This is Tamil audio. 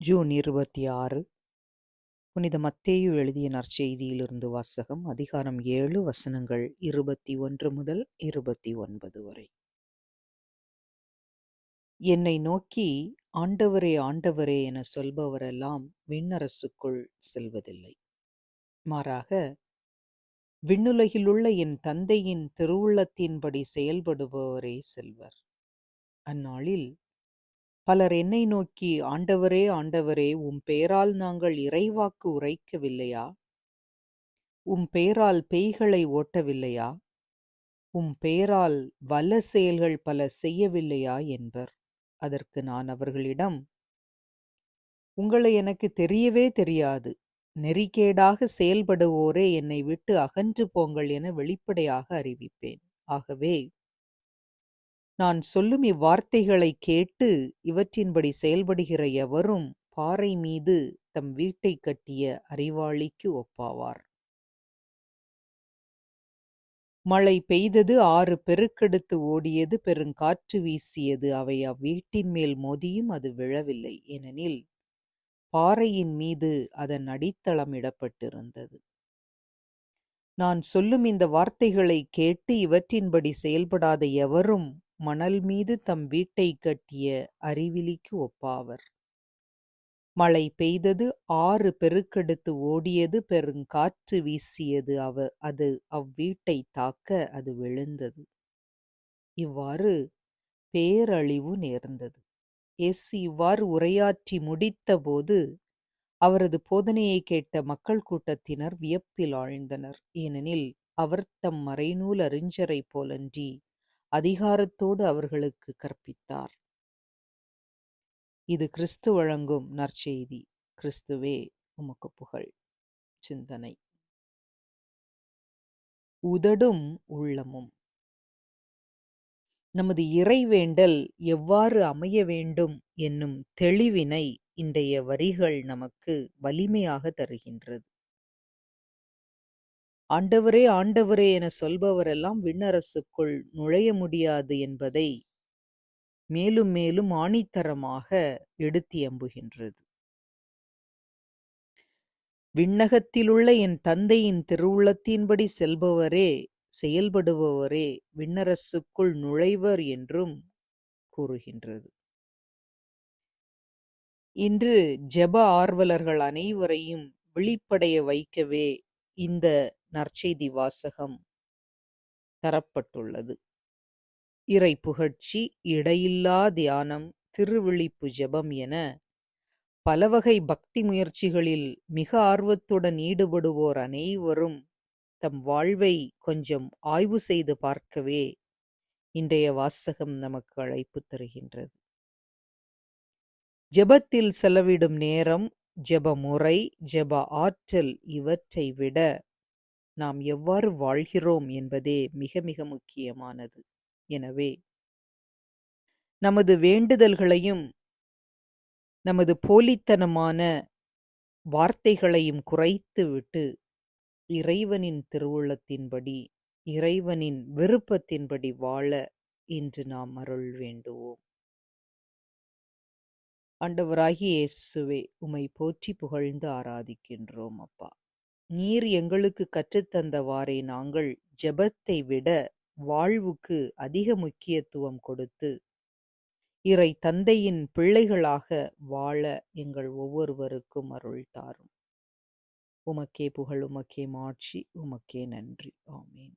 ஜூன் 26 புனித மத்தேயு எழுதிய நற்செய்தியிலிருந்து வாசகம். அதிகாரம் 7 வசனங்கள் 21 முதல் 29 வரை. என்னை நோக்கி ஆண்டவரே ஆண்டவரே என சொல்பவரெல்லாம் விண்ணரசுக்குள் செல்வதில்லை, மாறாக விண்ணுலகிலுள்ள என் தந்தையின் திருவுள்ளத்தின்படி செயல்படுபவரே செல்வர். அந்நாளில் பலர் என்னை நோக்கி ஆண்டவரே ஆண்டவரே, உம் பெயரால் நாங்கள் இறைவாக்கு உரைக்கவில்லையா? உம் பெயரால் பேய்களை ஓட்டவில்லையா? உம் பெயரால் வல்ல செயல்கள் பல செய்யவில்லையா என்பர். அதற்கு நான் அவர்களிடம், உங்களை எனக்கு தெரியவே தெரியாது. நெறிகேடாக செயல்படுவோரே என்னை விட்டு அகன்று போங்கள் என வெளிப்படையாக அறிவிப்பேன். ஆகவே நான் சொல்லும் இவ்வார்த்தைகளை கேட்டு இவற்றின்படி செயல்படுகிற எவரும் பாறை மீது தம் வீட்டை கட்டிய அறிவாளிக்கு ஒப்பாவார். மழை பெய்தது, ஆறு பெருக்கெடுத்து ஓடியது, பெருங்காற்று வீசியது. அவை அவ்வீட்டின் மேல் மோதியும் அது விழவில்லை, ஏனெனில் பாறையின் மீது அதன் அடித்தளம் இடப்பட்டிருந்தது. நான் சொல்லும் இந்த வார்த்தைகளை கேட்டு இவற்றின்படி செயல்படாத எவரும் மணல் மீது தம் வீட்டை கட்டிய அறிவிலிக்கு ஒப்பாவர். மழை பெய்தது, ஆறு பெருக்கெடுத்து ஓடியது, பெருங்காற்று வீசியது. அது அவ்வீட்டை தாக்க அது விழுந்தது. இவ்வாறு பேரழிவு நேர்ந்தது. இயேசு இவ்வாறு உரையாற்றி முடித்தபோது அவரது போதனையை கேட்ட மக்கள் கூட்டத்தினர் வியப்பில் ஆழ்ந்தனர். ஏனெனில் அவர் தம் மறைநூல் அறிஞரை போலன்றி அதிகாரத்தோடு அவர்களுக்கு கற்பித்தார். இது கிறிஸ்து வழங்கும் நற்செய்தி. கிறிஸ்துவே உமக்கு புகழ். சிந்தனை. உதடும் உள்ளமும். நமது இறைவேண்டல் எவ்வாறு அமைய வேண்டும் என்னும் தெளிவினை இன்றைய வரிகள் நமக்கு வலிமையாக தருகின்றது. ஆண்டவரே ஆண்டவரே என சொல்பவரெல்லாம் விண்ணரசுக்குள் நுழைய முடியாது என்பதை மேலும் மேலும் ஆணித்தரமாக எடுத்தியம்புகின்றது. விண்ணகத்திலுள்ள என் தந்தையின் திருவுள்ளத்தின்படி செயல்படுபவரே விண்ணரசுக்குள் நுழைவர் என்றும் கூறுகின்றது. இன்று ஜெப ஆர்வலர்கள் அனைவரையும் விழிப்படைய வைக்கவே இந்த நற்செய்தி வாசகம் தரப்பட்டுள்ளது. இறை புகழ்ச்சி, இடையில்லா தியானம், திருவிழிப்பு ஜெபம் என பலவகை பக்தி முயற்சிகளில் மிக ஆர்வத்துடன் ஈடுபடுவோர் அனைவரும் தம் வாழ்வை கொஞ்சம் ஆய்வு செய்து பார்க்கவே இன்றைய வாசகம் நமக்கு அழைப்பு தருகின்றது. ஜெபத்தில் செலவிடும் நேரம், ஜெப முறை, ஜெப ஆற்றல் இவற்றை விட நாம் எவ்வாறு வாழ்கிறோம் என்பதே மிக மிக முக்கியமானது. எனவே நமது வேண்டுதல்களையும் நமது போலித்தனமான வார்த்தைகளையும் குறைத்துவிட்டு இறைவனின் திருவுள்ளத்தின்படி, இறைவனின் விருப்பத்தின்படி வாழ இன்று நாம் அருள் வேண்டுவோம். ஆண்டவராகிய இயேசுவே, உம்மை போற்றி புகழ்ந்து ஆராதிக்கின்றோம் அப்பா. நீர் எங்களுக்கு கற்றுத்தந்தவாறே நாங்கள் ஜெபத்தை விட வாழ்வுக்கு அதிக முக்கியத்துவம் கொடுத்து இறை தந்தையின் பிள்ளைகளாக வாழ எங்கள் ஒவ்வொருவருக்கும் அருள் தாரும். உமக்கே புகழ், உமக்கே மாட்சி, உமக்கே நன்றி. ஆமேன்.